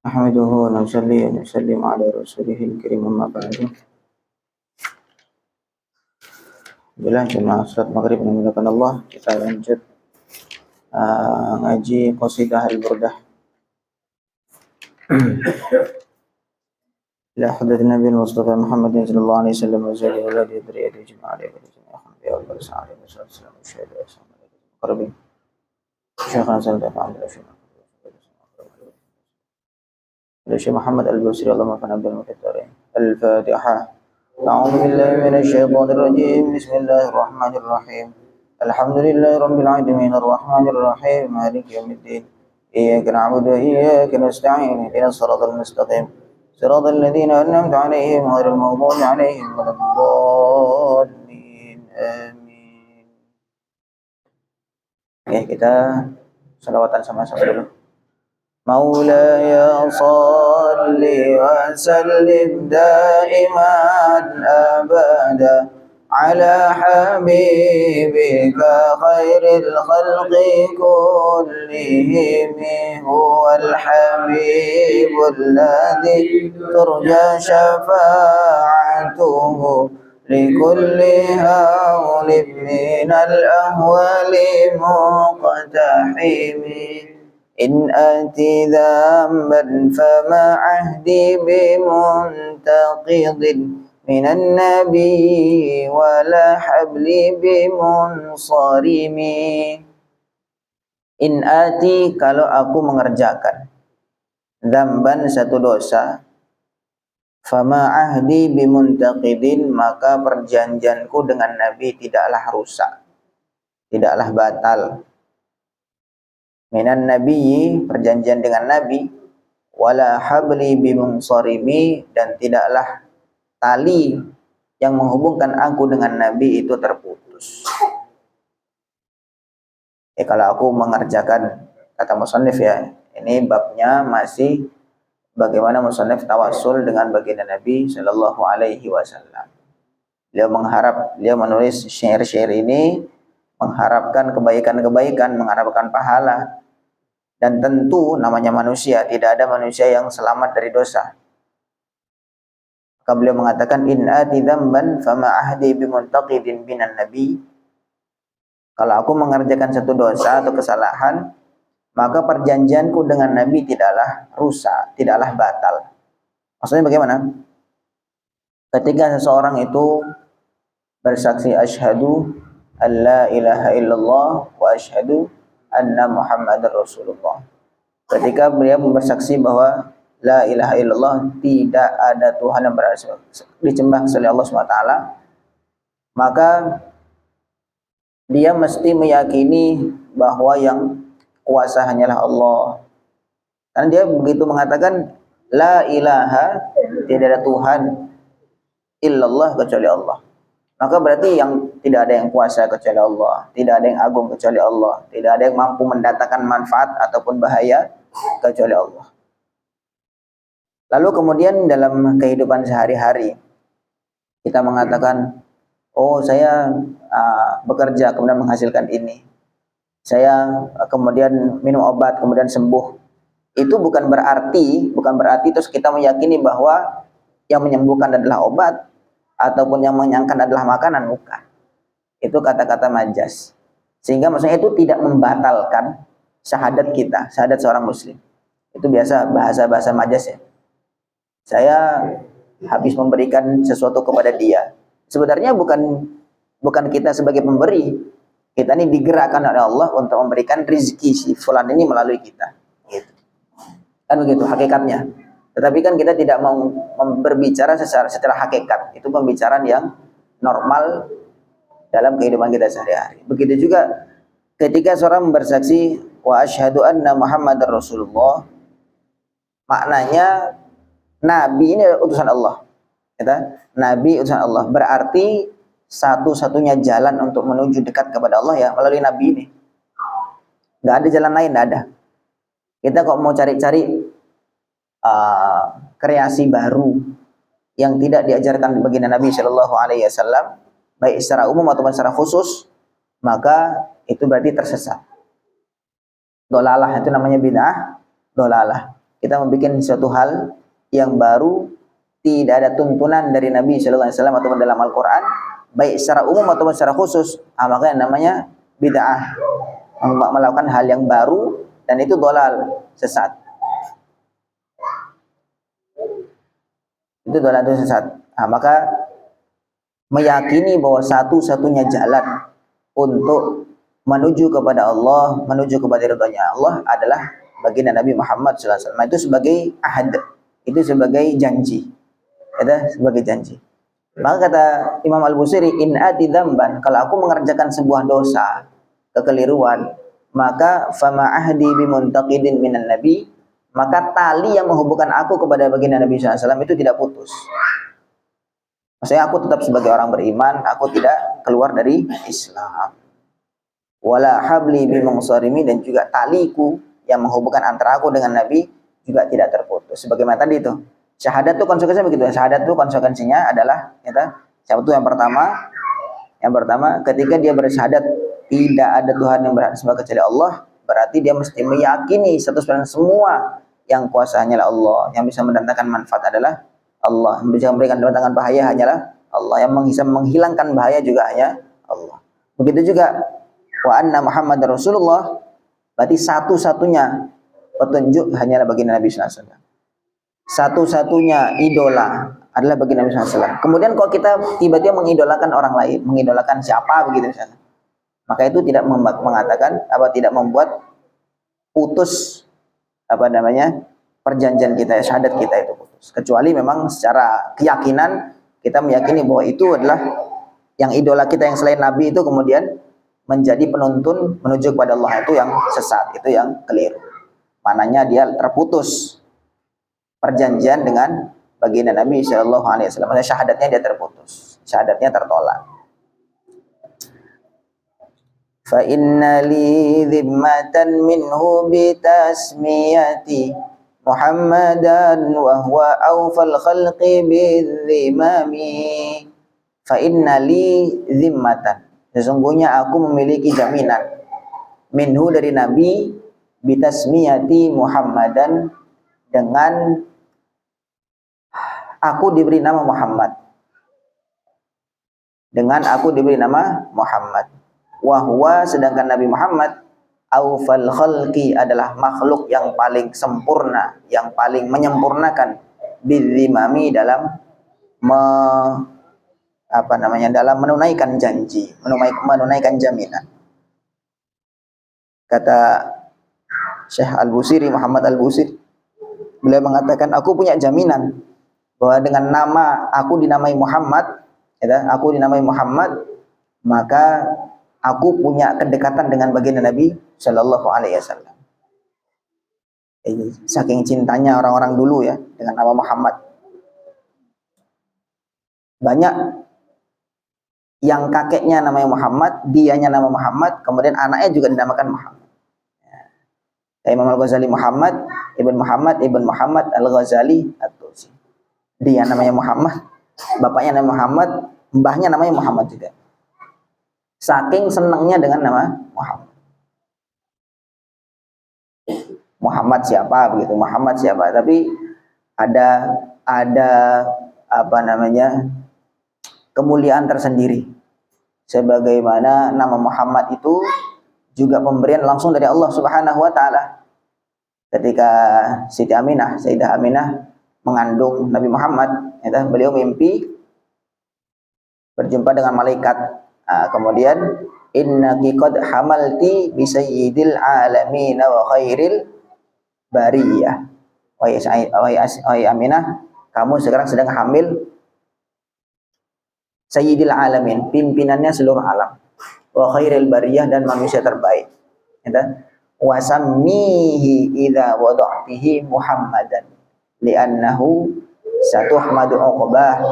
نحمده ونصلي ونسلم على رسوله الكريم أما بعد. Alhamdulillah jemaah salat maghrib memuliakan Allah. Kita lanjut ngaji qasidah al-burdah ila hadat Nabi Mustafa Muhammad sallallahu alaihi wasallam wa zali waladi dzurriyyati jemaah alaihi wasallam ya Allah sallallahu alaihi wasallam syahida assalamu alaikum Syekhana sallallahu alaihi wasallam Syekh Muhammad Al-Basri Allah maafkan Abdul Mukhtar. Al-Fatihah. A'udzu billahi minasy syaithanir rajim. Bismillahirrahmanirrahim. Alhamdulillahi rabbil alamin arrahmanir rahim maliki yaumiddin. Iyyaka na'budu wa iyyaka nasta'in. Ihdinas siratal mustaqim. Siratal ladzina an'amta 'alaihim ghairil maghdubi 'alaihim waladdallin. Amin. Oke, kita selawatan sama-sama dulu. مولاي صل وسلم دائما أبدا على حبيبك خير الخلق كلهم هو الحبيب الذي ترجى شفاعته لكل هول من الأهوال مقتحم إن أتي ذنبا فما عهدي بمنتقض من النبي ولا حبلي بمنصرم. In ati, kalau aku mengerjakan dzamban, satu dosa, fama ahdi bimuntaqidin, maka perjanjianku dengan Nabi tidaklah rusak, tidaklah batal. Minan nabiyyi, perjanjian dengan Nabi, wala habli bimunsarimi, dan tidaklah tali yang menghubungkan aku dengan Nabi itu terputus. Kalau aku mengerjakan, kata musannif ya, ini babnya masih bagaimana musannif tawassul dengan baginda Nabi sallallahu alaihi wasallam. Beliau menulis syair-syair ini mengharapkan kebaikan-kebaikan, mengharapkan pahala. Dan tentu namanya manusia, tidak ada manusia yang selamat dari dosa. Maka beliau mengatakan, in ati dzamban fama ahdi bimuntaqidin binan nabi. Kalau aku mengerjakan satu dosa atau kesalahan, maka perjanjianku dengan Nabi tidaklah rusak, tidaklah batal. Maksudnya bagaimana? Ketika seseorang itu bersaksi asyhadu alla ilaha illallah wa asyhadu anna Muhammadar Rasulullah. Ketika beliau bersaksi bahwa la ilaha illallah, tidak ada Tuhan yang berhak disembah kecuali Allah SWT, maka dia mesti meyakini bahwa yang kuasa hanyalah Allah. Karena dia begitu mengatakan la ilaha, tidak ada Tuhan illallah kecuali Allah. Maka berarti yang tidak ada yang kuasa kecuali Allah, tidak ada yang agung kecuali Allah, tidak ada yang mampu mendatangkan manfaat ataupun bahaya kecuali Allah. Lalu kemudian dalam kehidupan sehari-hari kita mengatakan, oh saya bekerja kemudian menghasilkan ini, saya kemudian minum obat kemudian sembuh. Itu bukan berarti terus kita meyakini bahwa yang menyembuhkan adalah obat ataupun yang mengenyangkan adalah makanan, bukan. Itu kata-kata majas. Sehingga maksudnya itu tidak membatalkan syahadat kita, syahadat seorang muslim. Itu biasa bahasa-bahasa majas ya. Saya habis memberikan sesuatu kepada dia. Sebenarnya bukan kita sebagai pemberi. Kita ini digerakkan oleh Allah untuk memberikan rezeki si fulan ini melalui kita. Gitu. Kan begitu hakikatnya. Tetapi kan kita tidak mau berbicara secara hakikat. Itu pembicaraan yang normal dalam kehidupan kita sehari-hari. Begitu juga ketika seorang bersaksi wa asyhadu anna Muhammadar Rasulullah, maknanya Nabi ini adalah utusan Allah. Nabi utusan Allah. Berarti satu-satunya jalan untuk menuju dekat kepada Allah ya melalui Nabi ini. Nggak ada jalan lain, nggak ada. Kita kok mau cari-cari kreasi baru yang tidak diajarkan baginda Nabi Shallallahu Alaihi Wasallam, baik secara umum ataupun secara khusus, maka itu berarti tersesat. Dolalah itu namanya bid'ah, dolalah. kita membuat suatu hal yang baru, tidak ada tuntunan dari Nabi Shallallahu Alaihi Wasallam ataupun dalam Al-Quran, baik secara umum ataupun secara khusus, maka yang namanya bid'ah, melakukan hal yang baru, dan itu dolal, sesat. Itu dolal, itu sesat. Maka meyakini bahwa satu-satunya jalan untuk menuju kepada Allah, menuju kepada ridhonya Allah adalah baginda Nabi Muhammad SAW. Itu sebagai ahad, itu sebagai janji, sebagai janji. Maka kata Imam Al-Busiri, in ati dzamban, kalau aku mengerjakan sebuah dosa, kekeliruan, maka fama ahdi bimuntaqidin minan nabi, maka tali yang menghubungkan aku kepada baginda Nabi SAW itu tidak putus. Maksudnya aku tetap sebagai orang beriman, aku tidak keluar dari Islam. Wala habli bimunsarimi, dan juga taliku yang menghubungkan antara aku dengan Nabi juga tidak terputus. Sebagaimana tadi itu, syahadat itu konsekuensinya begitu. Syahadat itu konsekuensinya adalah syahadat itu yang pertama ketika dia bersyahadat tidak ada Tuhan yang berhak disembah kecuali Allah, berarti dia mesti meyakini 100% semua yang kuasanya adalah Allah, yang bisa mendatangkan manfaat adalah Allah, yang bisa memberikan mendatangkan bahaya hanyalah Allah, yang bisa menghilangkan bahaya juga hanya Allah. Begitu juga wa anna Muhammad Rasulullah, berarti satu-satunya petunjuk hanyalah baginda Nabi SAW. Satu-satunya idola adalah baginda Nabi SAW. Kemudian kalau kita tiba-tiba mengidolakan orang lain, mengidolakan siapa begitu misalnya, maka itu tidak mengatakan tidak membuat putus perjanjian kita, syahadat kita itu putus. Kecuali memang secara keyakinan kita meyakini bahwa itu adalah yang idola kita yang selain Nabi itu kemudian menjadi penuntun menuju kepada Allah, itu yang sesat, itu yang keliru. Mananya dia terputus perjanjian dengan baginda Nabi Shallallahu Alaihi Wasallam. Syahadatnya dia terputus, syahadatnya tertolak. Fa inna li dhimmatan minhu bitasmiyati Muhammadan wa huwa awfal khalqi bidzimami. Fa inna li dhimmatan, sesungguhnya aku memiliki jaminan, minhu dari Nabi, bitasmiyati Muhammadan, dengan aku diberi nama Muhammad, dengan aku diberi nama Muhammad. Wahwa, sedangkan Nabi Muhammad, awfal khalqi, adalah makhluk yang paling sempurna, yang paling menyempurnakan, bidzimami, dalam dalam menunaikan janji, menunaikan jaminan. Kata Syekh Al-Busiri, Muhammad Al-Busiri, beliau mengatakan, aku punya jaminan bahwa dengan nama aku dinamai Muhammad, aku dinamai Muhammad, maka aku punya kedekatan dengan baginda Nabi Shallallahu Alaihi Wasallam. Saking cintanya orang-orang dulu ya dengan nama Muhammad. Banyak yang kakeknya namanya Muhammad, dianya nama Muhammad, kemudian anaknya juga dinamakan Muhammad. Imam Al-Ghazali Muhammad ibn Muhammad Al-Ghazali At-Tusi. Dia namanya Muhammad, bapaknya namanya Muhammad, mbahnya namanya Muhammad juga. Saking senangnya dengan nama Muhammad. Muhammad siapa begitu? Muhammad siapa? Tapi ada kemuliaan tersendiri. Sebagaimana nama Muhammad itu juga pemberian langsung dari Allah Subhanahu wa taala. Ketika Sayyidah Aminah mengandung Nabi Muhammad, beliau mimpi berjumpa dengan malaikat. Kemudian innaki qad hamalti bi sayyidil alamin wa khairil bariyah. Wahai Aminah, kamu sekarang sedang hamil sayyidil alamin, pimpinannya seluruh alam, wa khairil bariyah, dan manusia terbaik. Wa sammihi idza wada'tihi Muhammadan li'annahu satuhmadu uqbah.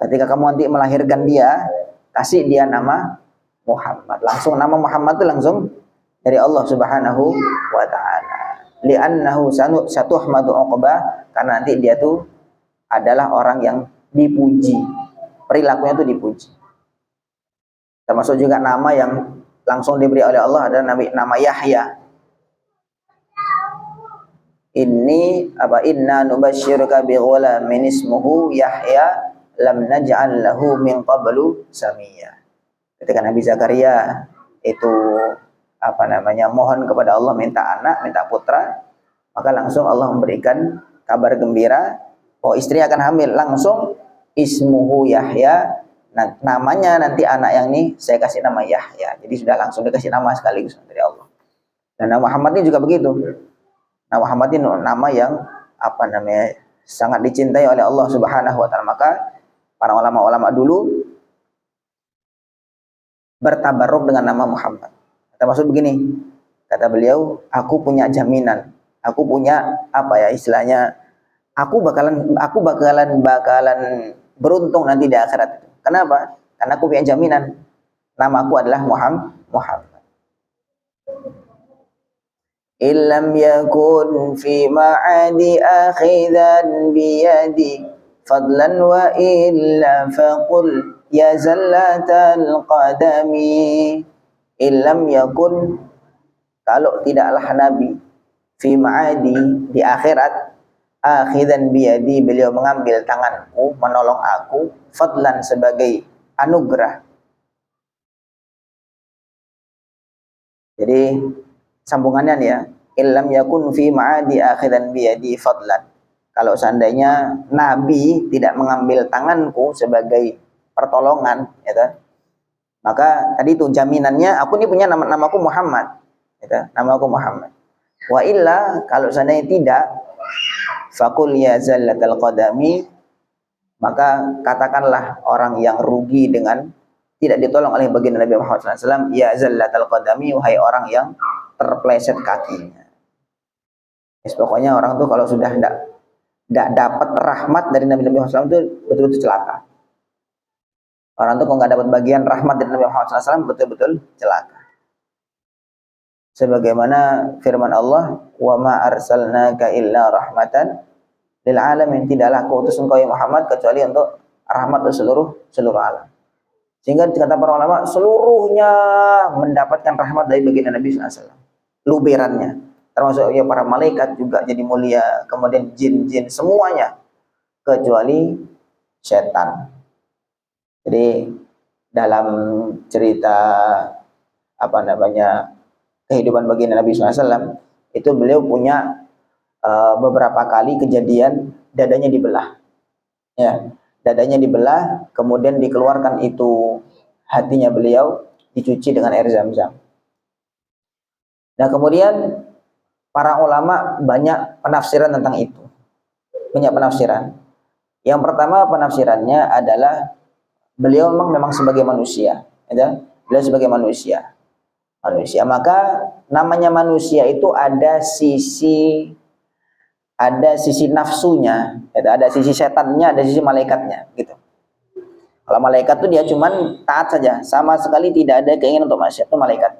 Ketika kamu nanti melahirkan dia, kasih dia nama Muhammad. Langsung nama Muhammad itu langsung dari Allah Subhanahu wa taala. Li'annahu satuhmadu uqbah, karena nanti dia tuh adalah orang yang dipuji. Perilakunya itu dipuji. Termasuk juga nama yang langsung diberi oleh Allah adalah nama Yahya. inna nubasyyiruka bi ghulamin ismuhu Yahya lam naj'al lahu min qablu samiyya. Ketika Nabi Zakaria itu mohon kepada Allah minta anak, minta putra, maka langsung Allah memberikan kabar gembira bahwa istri akan hamil. Langsung ismuhu Yahya, namanya nanti anak yang ini saya kasih nama Yahya. Jadi sudah langsung dikasih nama sekaligus dari Allah. Dan nama Muhammad ini juga begitu. Nama Muhammad ini nama yang sangat dicintai oleh Allah Subhanahu wa taala. Maka para ulama-ulama dulu bertabarruk dengan nama Muhammad. Termasuk begini, kata beliau, aku punya jaminan, aku punya istilahnya, aku bakalan beruntung nanti di akhirat. Kenapa? Karena aku punya jaminan, namaku adalah Muhammad. Illam yakun fi ma'adi akhidan biyadi fadlan wa illa faqul ya zallatal qadami. Illam yakun, kalau tidaklah Nabi fi ma'adi, di akhirat, akhidan biyadi, beliau mengambil tanganku, menolong aku, fadlan, sebagai anugerah. Jadi sambungannya nih ya, illam yakun fi ma'adi akhidan biyadi fadlan. Kalau seandainya Nabi tidak mengambil tanganku sebagai pertolongan, ya, maka tadi itu jaminannya, aku ini punya namaku Muhammad, ya, namaku Muhammad. Wa illa, kalau seandainya tidak, faqul ya zallatal qadami, maka katakanlah orang yang rugi dengan tidak ditolong oleh baginda Nabi Muhammad SAW, ya zallatal qadami, wahai orang yang terpleset kakinya. Pokoknya orang tuh kalau sudah tidak dapat rahmat dari Nabi Muhammad SAW itu betul-betul celaka. Orang tuh kalau nggak dapat bagian rahmat dari Nabi Muhammad SAW betul-betul celaka. Sebagaimana firman Allah, wa ma arsalnaka illa rahmatan lil alamin, tidaklah aku utus engkau ya Muhammad kecuali untuk rahmat untuk seluruh alam. Sehingga kata para ulama, seluruhnya mendapatkan rahmat dari baginda Nabi SAW. Luberannya, termasuk ya para malaikat juga jadi mulia, kemudian jin-jin semuanya, kecuali setan. Jadi dalam cerita kehidupan baginda Nabi SAW itu beliau punya beberapa kali kejadian dadanya dibelah, ya, dadanya dibelah, kemudian dikeluarkan itu hatinya beliau, dicuci dengan air zam-zam. Nah kemudian para ulama banyak penafsiran tentang itu, banyak penafsiran. Yang pertama penafsirannya adalah beliau memang sebagai manusia, ya, beliau sebagai manusia, maka namanya manusia itu ada sisi nafsunya, ada sisi setannya, ada sisi malaikatnya, gitu. Kalau malaikat itu dia cuman taat saja, sama sekali tidak ada keinginan untuk maksiat, itu malaikat.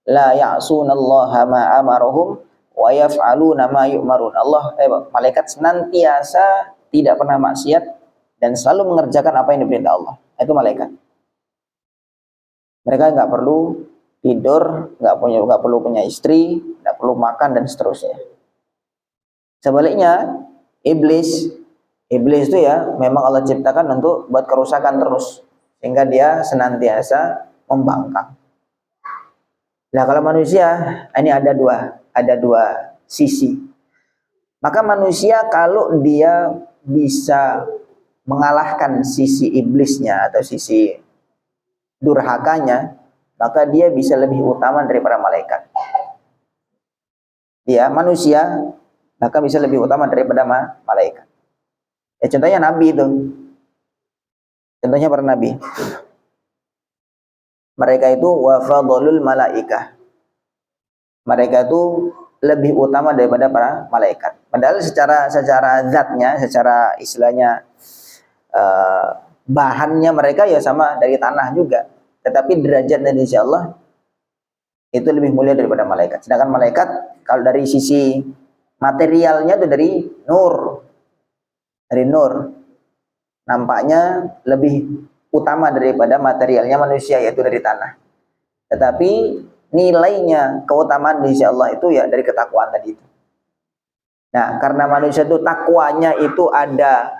La ya'sunallaha ma amaruhum wa yaf'aluna ma yu'marun. Malaikat senantiasa tidak pernah maksiat dan selalu mengerjakan apa yang diperintah Allah. Itu malaikat. Mereka nggak perlu tidur, nggak perlu punya istri, nggak perlu makan dan seterusnya. Sebaliknya iblis itu ya memang Allah ciptakan untuk buat kerusakan terus, sehingga dia senantiasa membangkang. Nah kalau manusia ini ada dua sisi. Maka manusia kalau dia bisa mengalahkan sisi iblisnya atau sisi durhakanya, maka dia bisa lebih utama daripada malaikat. Dia manusia maka bisa lebih utama daripada malaikat. Ya contohnya Nabi itu. Contohnya para nabi. Mereka itu wafadolul malaikah. Mereka itu lebih utama daripada para malaikat. Padahal secara zatnya, secara istilahnya bahannya mereka ya sama dari tanah juga. Tetapi derajat dari sisi Allah itu lebih mulia daripada malaikat. Sedangkan malaikat kalau dari sisi materialnya itu dari nur. Dari nur. Nampaknya lebih utama daripada materialnya manusia, yaitu dari tanah. Tetapi nilainya, keutamaan di sisi Allah itu ya dari ketakwaan tadi itu. Nah, karena manusia itu takwanya itu ada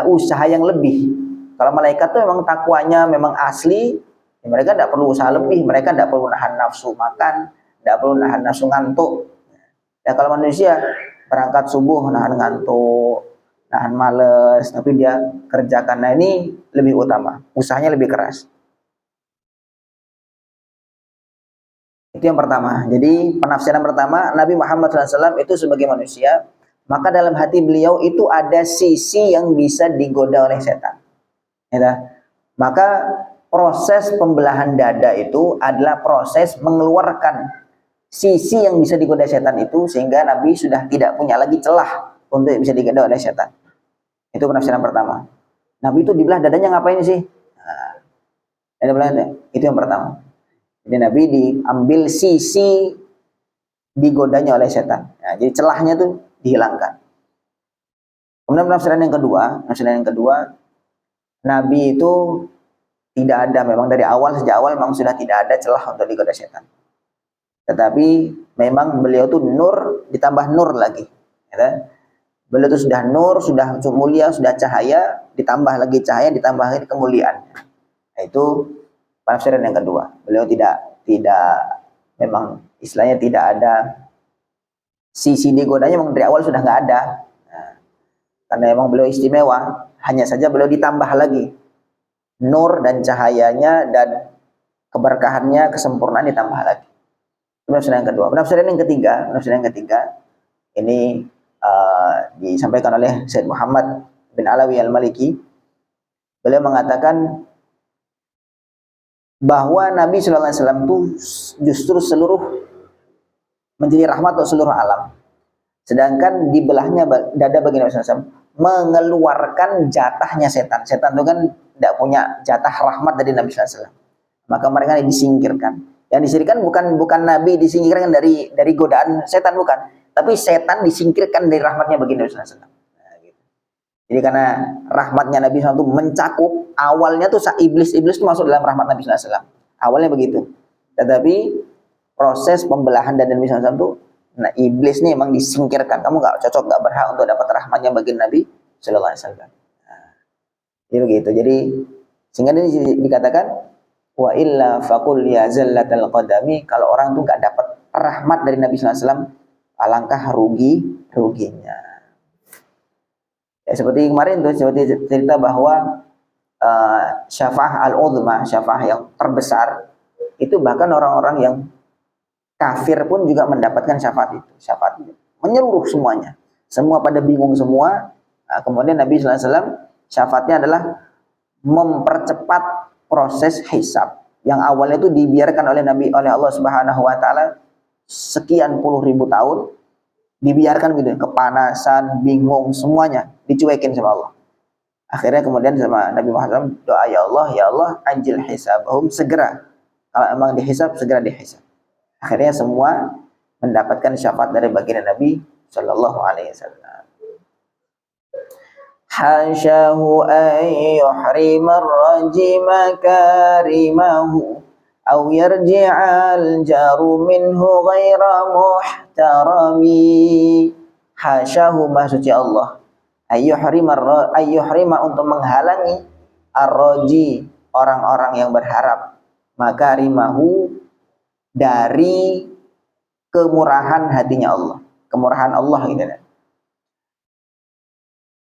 usaha yang lebih. Kalau malaikat tuh memang takwanya memang asli, ya mereka tidak perlu usaha lebih, mereka tidak perlu nahan nafsu makan, tidak perlu nahan nafsu ngantuk. Ya kalau manusia berangkat subuh nahan ngantuk, nahan males, tapi dia kerjakan. Nah ini lebih utama, usahanya lebih keras. Itu yang pertama. Jadi penafsiran pertama, Nabi Muhammad SAW itu sebagai manusia, maka dalam hati beliau itu ada sisi yang bisa digoda oleh setan. Ya, maka proses pembelahan dada itu adalah proses mengeluarkan sisi yang bisa digoda setan itu, sehingga Nabi sudah tidak punya lagi celah untuk bisa digoda oleh setan. Itu penafsiran pertama. Nabi itu dibelah dadanya ngapain sih? Nah, itu yang pertama. Jadi Nabi diambil sisi digodanya oleh setan. Nah, jadi celahnya tuh dihilangkan. Kemudian penafsiran yang kedua, Nabi itu tidak ada, memang dari awal, sejak awal memang sudah tidak ada celah untuk digoda setan. Tetapi memang beliau tuh nur ditambah nur lagi. Ya. Beliau itu sudah nur, sudah mulia, sudah cahaya, ditambah lagi cahaya, ditambah lagi kemuliaan. Nah, itu penafsiran yang kedua. Beliau tidak memang istilahnya tidak ada sisi digodanya, memang dari awal sudah nggak ada. Nah, karena memang beliau istimewa, hanya saja beliau ditambah lagi nur dan cahayanya dan keberkahannya, kesempurnaan ditambah lagi. Penafsiran yang kedua. Penafsiran yang ketiga ini disampaikan oleh Syed Muhammad bin Alawi Al-Maliki. Beliau mengatakan bahwa Nabi SAW itu justru menjadi rahmat untuk seluruh alam. Sedangkan dibelahnya dada bagi Nabi SAW mengeluarkan jatahnya setan. Setan itu kan tidak punya jatah rahmat dari Nabi SAW. Maka mereka disingkirkan. Yang disingkirkan bukan Nabi disingkirkan dari godaan setan, bukan. Tapi setan disingkirkan dari rahmatnya bagi Nabi SAW. Nah, gitu. Jadi karena rahmatnya Nabi SAW itu mencakup, awalnya tuh iblis itu masuk dalam rahmat Nabi SAW. Awalnya begitu. Tetapi proses pembelahan dan Nabi SAW itu, nah iblis nih emang disingkirkan. Kamu nggak cocok, nggak berhak untuk dapat rahmatnya bagi Nabi SAW. Nah, jadi begitu. Jadi sehingga ini dikatakan wa illa faqul ya zallatal qadami, kalau orang tuh nggak dapat rahmat dari Nabi SAW, alangkah ruginya. Ya, seperti kemarin tuh, seperti cerita bahwa syafa'ah al-uzma, syafa'ah yang terbesar itu bahkan orang-orang yang kafir pun juga mendapatkan syafaat itu. Syafaat itu menyeluruh semuanya. Semua pada bingung semua. Nah, kemudian Nabi SAW syafaatnya adalah mempercepat proses hisab yang awalnya itu dibiarkan oleh Allah Subhanahu wa taala sekian puluh ribu tahun, dibiarkan gitu, kepanasan, bingung, semuanya dicuekin sama Allah. Akhirnya kemudian sama Nabi Muhammad doa, ya Allah anjil hisabahum, segera kalau emang dihisab segera dihisab. Akhirnya semua mendapatkan syafaat dari baginda Nabi Shallallahu Alaihi Wasallam. Hasyahu an yuhrimar rajima karimahu aw yarji'al jaru minhu ghaira muhtarami. Hasyahu, maha suci Allah, ayyuhrima untuk menghalangi ar-raji, orang-orang yang berharap, maka rimahu, dari kemurahan hatinya Allah, kemurahan Allah gitu.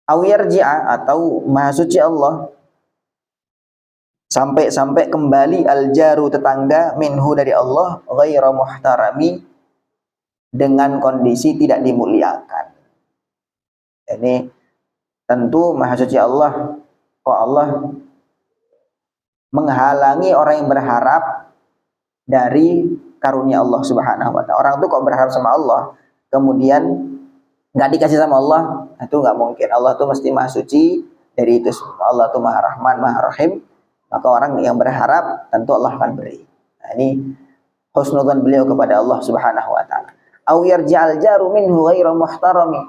Aw yarji'a, atau maha suci Allah sampai kembali al-jaru, tetangga, minhu dari Allah, ghaira muhtarami, dengan kondisi tidak dimuliakan. Ini tentu maha suci Allah, kok Allah menghalangi orang yang berharap dari karunia Allah Subhanahu wa ta'ala. Orang itu kok berharap sama Allah kemudian nggak dikasih sama Allah, itu nggak mungkin. Allah itu mesti maha suci dari itu semua. Allah itu maha rahman, maha rahim. Maka orang yang berharap tentu Allah akan beri. Nah, ini husnudzan beliau kepada Allah Subhanahu wa ta'ala. Aw yarja'al jaru minhu ghairu muhtarami,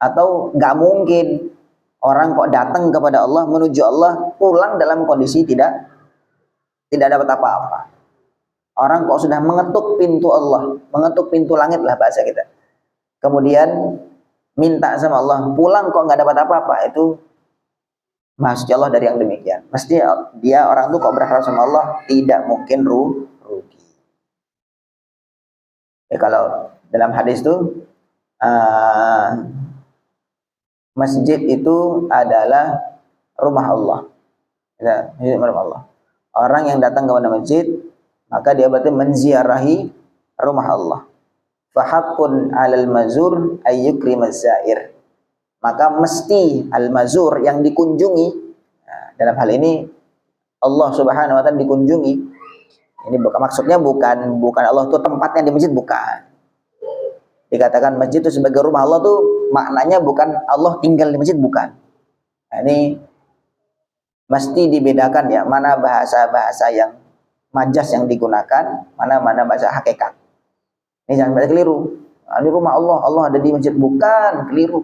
atau nggak mungkin orang kok datang kepada Allah, menuju Allah, pulang dalam kondisi tidak dapat apa-apa. Orang kok sudah mengetuk pintu Allah, mengetuk pintu langit lah bahasa kita, kemudian minta sama Allah, pulang kok nggak dapat apa-apa, itu maksud Allah dari yang demikian. Mesti dia orang tuh kok berharap sama Allah tidak mungkin rugi. Ya, kalau dalam hadis tuh masjid itu adalah rumah Allah. Ya, rumah Allah. Orang yang datang kepada masjid, maka dia berarti menziarahi rumah Allah. Fahaqqun 'alal mazur ayyukrimaz zair. Maka mesti al-mazur yang dikunjungi, nah, dalam hal ini Allah Subhanahu wa taala dikunjungi. Ini maksudnya bukan Allah itu tempatnya di masjid, bukan. Dikatakan masjid itu sebagai rumah Allah tuh maknanya bukan Allah tinggal di masjid, bukan. Nah, ini mesti dibedakan ya, mana bahasa-bahasa yang majas yang digunakan, mana bahasa hakikat. Ini jangan pada keliru. Nah, ini rumah Allah, Allah ada di masjid, bukan, keliru.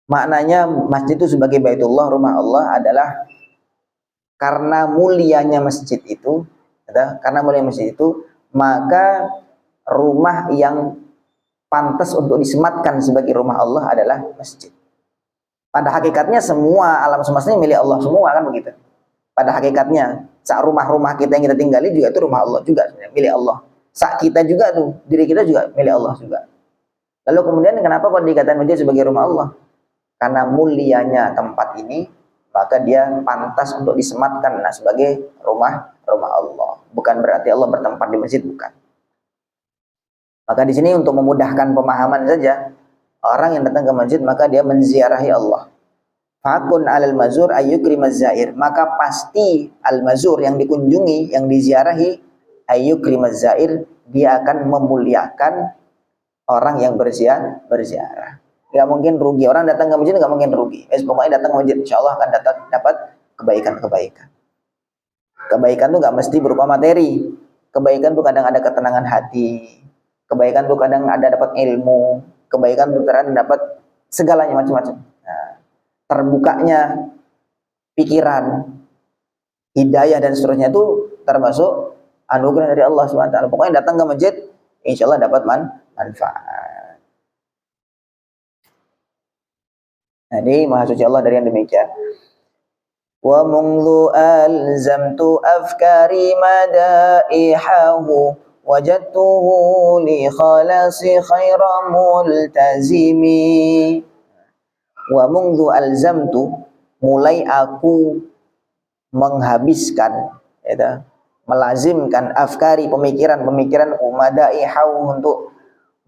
Maknanya masjid itu sebagai baitullah, rumah Allah adalah karena mulianya masjid itu, maka rumah yang pantas untuk disematkan sebagai rumah Allah adalah masjid. Pada hakikatnya semua alam semesta ini milik Allah semua, kan begitu. Pada hakikatnya, saat rumah-rumah kita yang kita tinggali juga itu rumah Allah juga, milik Allah. Saat kita juga tuh, diri kita juga milik Allah juga. Lalu kemudian kenapa kok dikatakan masjid sebagai rumah Allah? Karena mulianya tempat ini, maka dia pantas untuk disematkan sebagai rumah Allah. Bukan berarti Allah bertempat di masjid, bukan. Maka di sini untuk memudahkan pemahaman saja, orang yang datang ke masjid maka dia menziarahi Allah. Fakun 'alal mazur ayyukrimaz zair. Maka pasti al-mazur yang dikunjungi, yang diziarahi, ayyukrimaz zair, dia akan memuliakan orang yang berziarah. Gak mungkin rugi. Orang datang ke masjid gak mungkin rugi. Pokoknya datang ke masjid, insya Allah akan dapat kebaikan-kebaikan. Kebaikan itu gak mesti berupa materi. Kebaikan itu kadang ada ketenangan hati. Kebaikan itu kadang ada dapat ilmu. Kebaikan itu kadang dapat segalanya macam-macam. Nah, terbukanya pikiran, hidayah dan seterusnya itu termasuk anugerah dari Allah SWT. Pokoknya datang ke masjid, insya Allah dapat manfaat. Nah, ini maha suci Allah dari yang demikian. Wa munglu alzamtu afkari madaihahu wajadtuhu li khalasi khaira multazimi. Wa munglu alzamtu, mulai aku menghabiskan, melazimkan afkari, pemikiran-pemikiran madaihahu untuk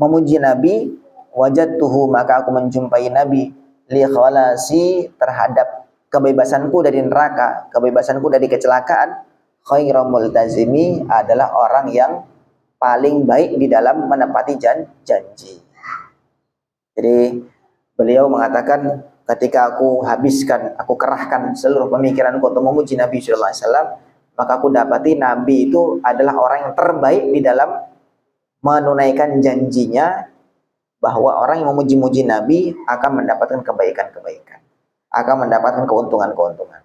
memuji Nabi, wajadtuhu, maka aku menjumpai Nabi, li khalasi, terhadap kebebasanku dari neraka, kebebasanku dari kecelakaan, khairal multazimi, adalah orang yang paling baik di dalam menepati janji. Jadi beliau mengatakan, ketika aku habiskan, aku kerahkan seluruh pemikiranku untuk memuji Nabi sallallahu alaihi wasallam, maka aku dapati Nabi itu adalah orang yang terbaik di dalam menunaikan janjinya, bahwa orang yang memuji-muji Nabi akan mendapatkan kebaikan-kebaikan, akan mendapatkan keuntungan-keuntungan.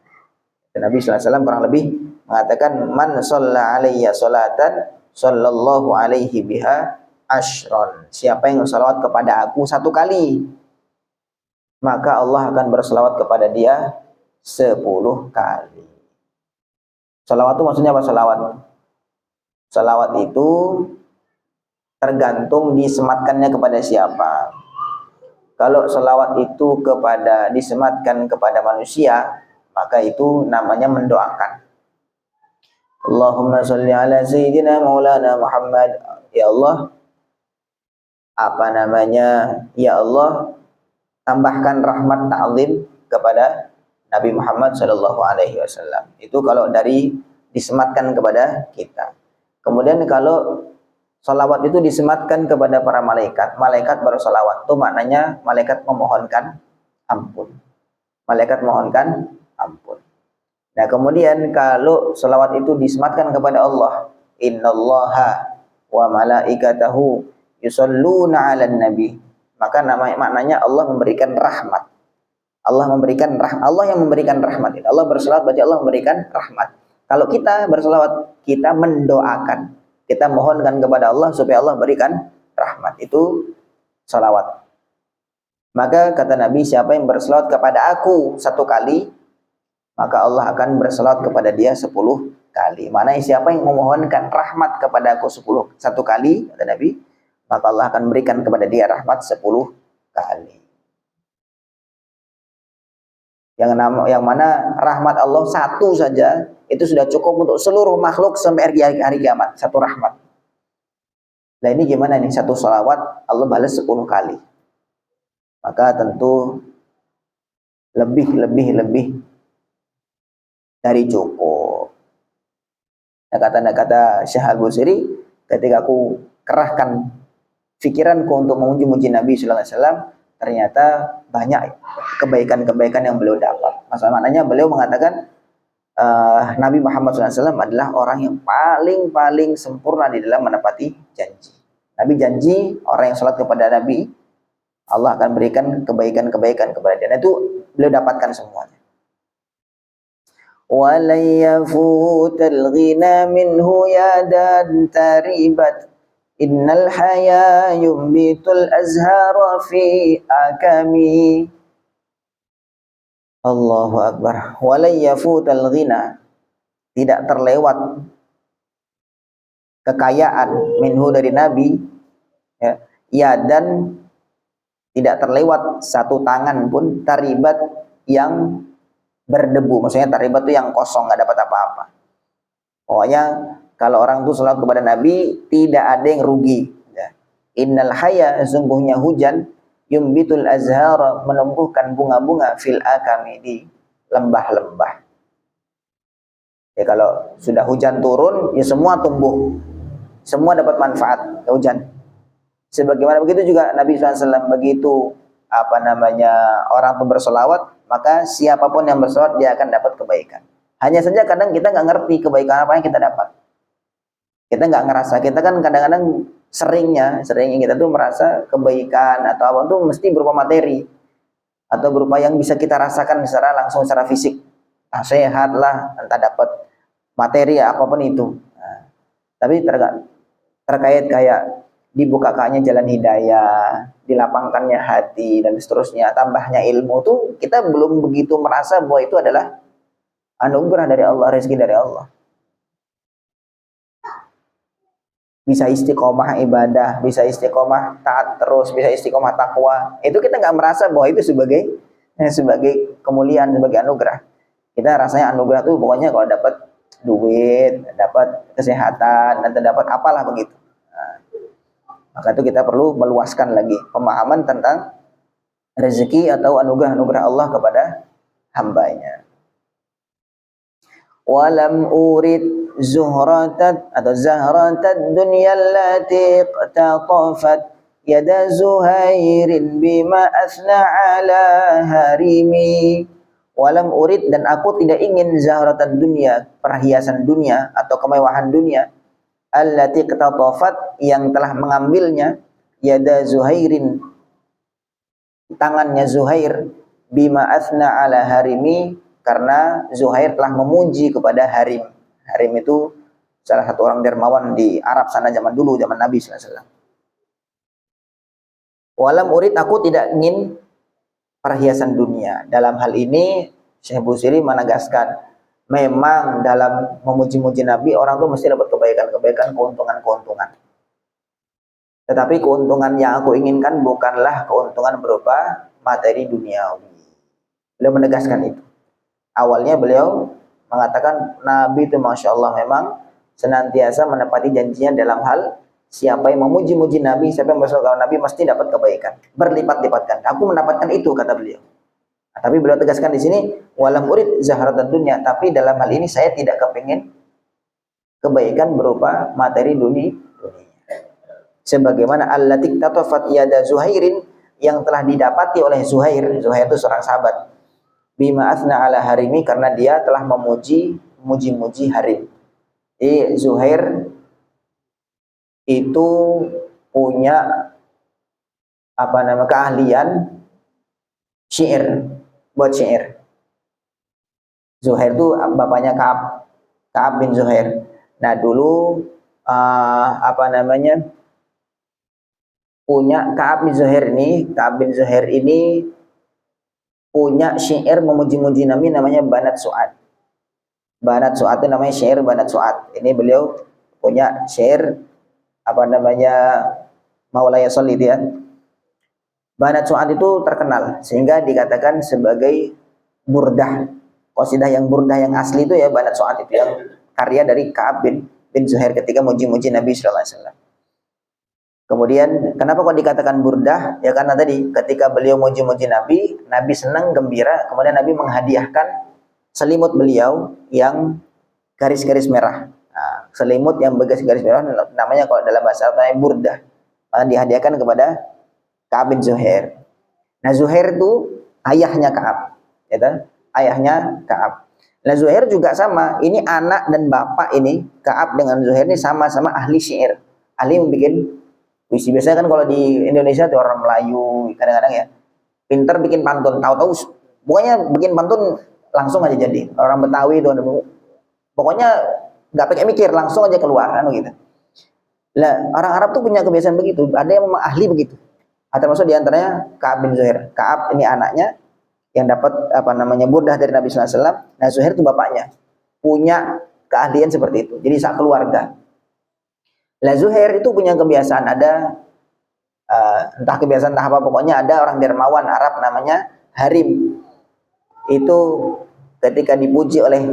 Dan Nabi SAW kurang lebih mengatakan, man shalla alayya sholatan sallallahu alaihi biha ashron. Siapa yang bersalawat kepada aku satu kali, maka Allah akan bersalawat kepada dia 10 kali. Salawat itu maksudnya apa? Salawat itu tergantung disematkannya kepada siapa. Kalau selawat itu disematkan kepada manusia, maka itu namanya mendoakan. Allahumma sholli ala sayyidina maulana Muhammad. Ya Allah, ya Allah, tambahkan rahmat ta'zim kepada Nabi Muhammad sallallahu alaihi wasallam. Itu kalau dari disematkan kepada kita. Kemudian kalau salawat itu disematkan kepada para malaikat, malaikat baru salawat. Itu maknanya malaikat memohonkan ampun. Malaikat mohonkan ampun. Nah, kemudian kalau salawat itu disematkan kepada Allah, innallaha wa malaikatahu yusholluna 'alan nabi, maka maknanya Allah memberikan rahmat. Allah yang memberikan rahmat. Allah bersalawat berarti Allah memberikan rahmat. Kalau kita bersalawat, kita mendoakan. Kita mohonkan kepada Allah supaya Allah berikan rahmat. Itu salawat. Maka kata Nabi, siapa yang berselawat kepada aku 1 kali, maka Allah akan berselawat kepada dia 10 kali. Mana siapa yang memohonkan rahmat kepada aku 1 kali, kata Nabi, maka Allah akan berikan kepada dia rahmat 10 kali. Yang mana rahmat Allah 1 saja itu sudah cukup untuk seluruh makhluk sampai hari kiamat, 1 rahmat. Nah ini gimana nih, 1 salawat Allah balas 10 kali. Maka tentu lebih dari cukup. Nah, kata Syekh Al-Busiri, ketika aku kerahkan pikiranku untuk memuji-muji Nabi sallallahu alaihi wasallam, ternyata banyak kebaikan-kebaikan yang beliau dapat. Maknanya beliau mengatakan Nabi Muhammad SAW adalah orang yang paling sempurna di dalam menepati janji. Nabi janji orang yang salat kepada Nabi, Allah akan berikan kebaikan-kebaikan kepada dia. Dan itu beliau dapatkan semuanya. وَلَنْ يَفُوتَ الْغِنَى مِنْهُ يَدًا تَرِبَتْ إِنَّ الْحَيَا يُنْبِتُ الْأَزْهَارَ فِي أَكَمِي. Allahu Akbar. وَلَنْ يَفُوتَ الْغِنَى, tidak terlewat kekayaan minhu dari Nabi, ya, dan tidak terlewat 1 tangan pun taribat yang berdebu. Maksudnya taribat itu yang kosong, nggak dapat apa-apa. Pokoknya kalau orang itu salat kepada Nabi tidak ada yang rugi. Innal haya, sungguhnya hujan, yumbitul azhara, menumbuhkan bunga-bunga, fil akami, di lembah-lembah. Ya kalau sudah hujan turun, ya semua tumbuh, semua dapat manfaat hujan. Sebagaimana begitu juga Nabi SAW, begitu orang itu bersolawat, maka siapapun yang bersolawat dia akan dapat kebaikan. Hanya saja kadang kita nggak ngerti kebaikan apa yang kita dapat. Kita nggak ngerasa, kita kan kadang-kadang seringnya kita tuh merasa kebaikan atau apa itu mesti berupa materi atau berupa yang bisa kita rasakan secara langsung, secara fisik. Sehat lah, entah dapat materi ya, apapun itu. Nah, tapi terkait kayak dibukakannya jalan hidayah, dilapangkannya hati, dan seterusnya, tambahnya ilmu tuh kita belum begitu merasa bahwa itu adalah anugerah dari Allah, rezeki dari Allah. Bisa istiqomah ibadah, bisa istiqomah taat terus, bisa istiqomah takwa, itu kita nggak merasa bahwa itu sebagai kemuliaan, sebagai anugerah. Kita rasanya anugerah tuh pokoknya kalau dapat duit, dapat kesehatan, dan dapat apalah begitu. Maka itu kita perlu meluaskan lagi pemahaman tentang rezeki atau anugerah-anugerah Allah kepada hambanya. Walam urid zuhratat atau zahratat dunya allati qatafat yada zuhairin bima asna ala harimi. Walam urid, dan aku tidak ingin zahratat dunya, perhiasan dunia atau kemewahan dunia, allati qatafat, yang telah mengambilnya, yada Zuhairin, tangannya Zuhair, bima asna ala harimi, karena Zuhair telah memuji kepada Harim. Harim itu salah satu orang dermawan di Arab sana zaman dulu, zaman Nabi sallallahu alaihi wasallam. Walam urid, aku tidak ingin perhiasan dunia. Dalam hal ini Syekh Busiri menegaskan, memang dalam memuji-muji Nabi orang tuh mesti dapat kebaikan-kebaikan, keuntungan-keuntungan. Tetapi keuntungan yang aku inginkan bukanlah keuntungan berupa materi duniawi. Beliau menegaskan itu. Awalnya beliau mengatakan Nabi itu Masya Allah memang senantiasa menepati janjinya dalam hal siapa yang memuji-muji Nabi, siapa yang bersolawat Nabi mesti dapat kebaikan, berlipat-lipatkan. Aku mendapatkan itu, kata beliau. Nah, tapi beliau tegaskan di sini, walam urid zahratad dunya, tapi dalam hal ini saya tidak kepingin kebaikan berupa materi dunia. Sebagaimana allati tatafat yada Zuhairin, yang telah didapati oleh Zuhair. Zuhair itu seorang sahabat. Bima asna ala harimi, karena dia telah memuji Harim. Jadi Zuhair itu punya keahlian syair, buat syair. Zuhair itu bapaknya Ka'ab bin Zuhair. Nah dulu punya Ka'ab bin Zuhair ini punya syair memuji-muji Nabi namanya Banat Su'ad. Banat Su'ad itu namanya syair Banat Su'ad. Ini beliau punya syair apa namanya Maulaya Sholli ya. Banat Su'ad itu terkenal sehingga dikatakan sebagai burdah. Qasidah yang burdah yang asli itu ya Banat Su'ad itu yang karya dari Ka'ab bin Zuhair ketika muji-muji Nabi sallallahu alaihi wasallam. Kemudian kenapa kok dikatakan burdah? Ya karena tadi ketika beliau muji-muji Nabi, Nabi senang, gembira, kemudian Nabi menghadiahkan selimut beliau yang garis-garis merah. Nah, selimut yang bergaris-garis merah namanya kalau dalam bahasa Arab namanya burdah. Maka dihadiahkan kepada Ka'ab bin Zuhair. Nah, Zuhair itu ayahnya Ka'ab, ya kan? Ayahnya Ka'ab. Nah, Zuhair juga sama. Ini anak dan bapak ini, Ka'ab dengan Zuhair ini sama-sama ahli syair. Ahli membuat puisi. Biasanya kan kalau di Indonesia tuh orang Melayu kadang-kadang ya pinter bikin pantun, tahu-tahu pokoknya bikin pantun langsung aja jadi. Orang Betawi itu pokoknya nggak pakai mikir, langsung aja keluar kan gitu. Lah orang Arab tuh punya kebiasaan begitu, ada yang memang ahli begitu. Termasuk diantaranya Ka'ab bin Zuhair. Ka'ab ini anaknya yang dapat apa namanya burdah dari Nabi sallallahu alaihi wasallam. Nah Zuhair itu bapaknya punya keahlian seperti itu. Jadi sak keluarga. Lah Zuhair itu punya kebiasaan ada entah kebiasaan entah apa pokoknya ada orang dermawan Arab namanya Harim. Itu ketika dipuji oleh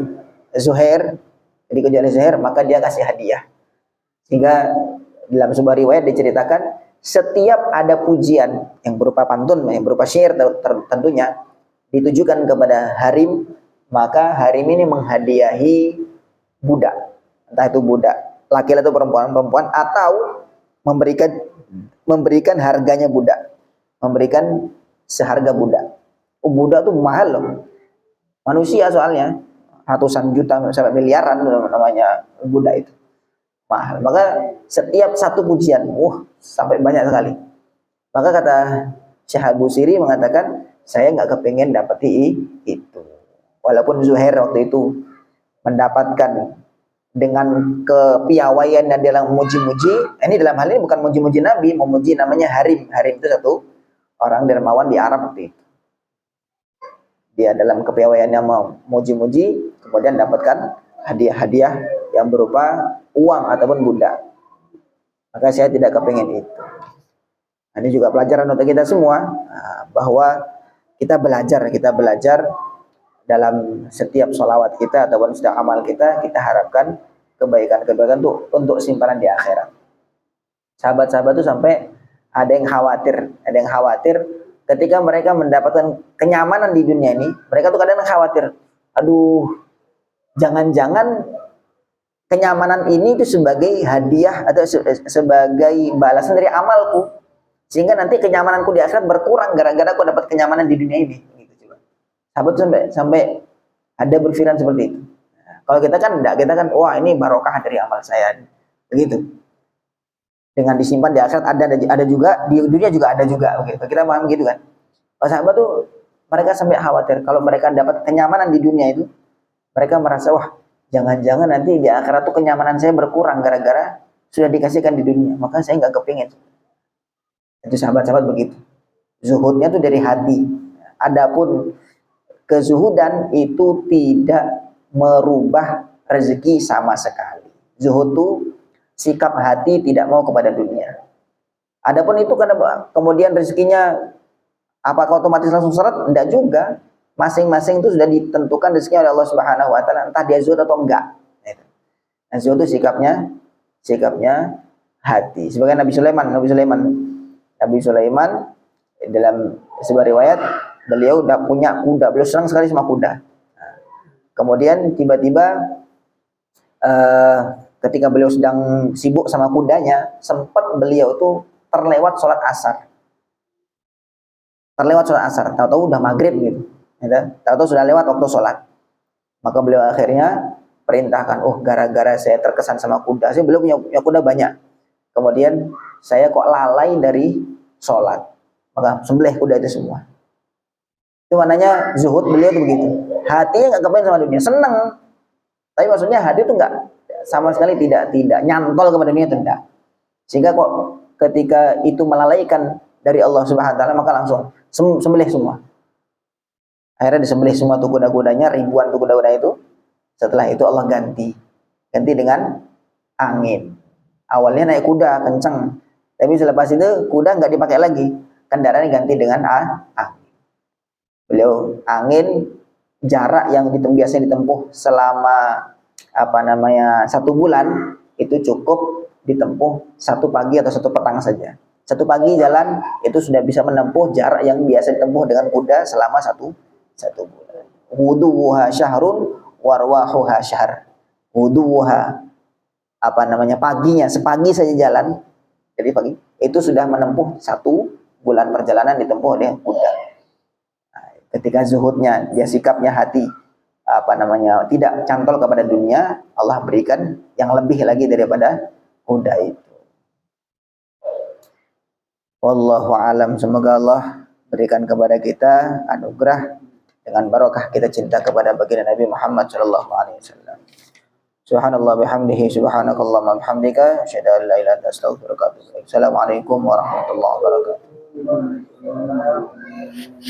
Zuhair, maka dia kasih hadiah. Sehingga dalam sebuah riwayat diceritakan setiap ada pujian yang berupa pantun, yang berupa syair tentunya ditujukan kepada Harim, maka Harim ini menghadiahi budak. Entah itu budak laki-laki atau perempuan atau memberikan harganya budak, memberikan seharga budak. Budak tuh mahal loh, manusia soalnya ratusan juta sampai miliaran namanya budak itu mahal. Maka setiap satu pujian, sampai banyak sekali. Maka kata Syekh Al-Busiri mengatakan saya nggak kepengen dapat itu, walaupun Zuhair waktu itu mendapatkan dengan kepiawaian dan dalam memuji-muji. Ini dalam hal ini bukan muji-muji Nabi, memuji namanya Harim. Harim itu satu orang dermawan di Arab waktu itu. Dia dalam kepiawaiannya memuji-muji, kemudian dapatkan hadiah-hadiah yang berupa uang ataupun budak. Maka saya tidak kepingin itu. Ini juga pelajaran untuk kita semua, bahwa kita belajar dalam setiap sholawat kita ataupun setiap amal kita harapkan kebaikan-kebaikan untuk simpanan di akhirat. Sahabat-sahabat itu sampai ada yang khawatir ketika mereka mendapatkan kenyamanan di dunia ini, mereka tuh kadang khawatir, aduh, jangan-jangan kenyamanan ini itu sebagai hadiah atau sebagai balasan dari amalku, sehingga nanti kenyamananku di akhirat berkurang gara-gara aku dapat kenyamanan di dunia ini. Sahabat sampai ada berpikiran seperti itu. Kalau kita kan enggak, kita kan wah ini barokah dari amal saya, begitu. Dengan disimpan di akhirat ada juga, di dunia juga ada juga, begitu. Kita paham gitu kan? Kalau sahabat tuh mereka sampai khawatir kalau mereka dapat kenyamanan di dunia itu, mereka merasa wah jangan-jangan nanti di akhirat tuh kenyamanan saya berkurang gara-gara sudah dikasihkan di dunia, maka saya nggak kepingin. Itu sahabat-sahabat begitu. Zuhudnya tuh dari hati. Adapun kezuhudan itu tidak merubah rezeki sama sekali. Zuhud itu sikap hati tidak mau kepada dunia. Adapun itu kemudian rezekinya apakah otomatis langsung seret? Enggak juga. Masing-masing itu sudah ditentukan rezekinya oleh Allah Subhanahu wa taala, entah dia zuhud atau enggak. Nah, zuhud itu sikapnya hati. Sebagai Nabi Sulaiman dalam sebuah riwayat beliau udah punya kuda, beliau senang sekali sama kuda. Kemudian tiba-tiba ketika beliau sedang sibuk sama kudanya, sempat beliau tuh terlewat sholat asar. Tahu-tahu udah maghrib gitu. Tahu-tahu sudah lewat waktu sholat. Maka beliau akhirnya perintahkan, gara-gara saya terkesan sama kuda, saya beliau punya kuda banyak. Kemudian saya kok lalai dari sholat, maka sembelih kuda itu semua. Itu maknanya zuhud beliau itu begitu. Hatinya nggak kepengen sama dunia, seneng. Tapi maksudnya hati itu nggak sama sekali tidak nyantol kepada dunia itu enggak. Sehingga kok ketika itu melalaikan dari Allah Subhanahu wa taala, maka langsung sembelih semua. Akhirnya disembelih semua tuh kuda-kudanya, ribuan tuh kuda-kuda itu. Setelah itu Allah ganti dengan angin. Awalnya naik kuda kenceng, tapi selepas itu kuda nggak dipakai lagi, kendaraan ganti dengan angin. Beliau angin jarak yang biasanya ditempuh selama 1 bulan itu cukup ditempuh 1 pagi atau 1 petang saja. 1 pagi jalan itu sudah bisa menempuh jarak yang biasa ditempuh dengan kuda selama satu bulan. Wuduha syahrun warwahuha syahr. Wuduha paginya, sepagi saja jalan, jadi pagi itu sudah menempuh 1 bulan perjalanan ditempuh oleh kuda. Nah, ketika zuhudnya, dia sikapnya hati tidak cantol kepada dunia, Allah berikan yang lebih lagi daripada kuda itu. Wallahu alam. Semoga Allah berikan kepada kita anugerah dengan barokah kita cinta kepada baginda Nabi Muhammad sallallahu alaihi wasallam. Subhanallah bihamdihi, subhanakallahumma bihamdika, asyhadu an la ilaha illa anta, astaghfiruka wa atubu ilaik. Assalamualaikum warahmatullahi wabarakatuh.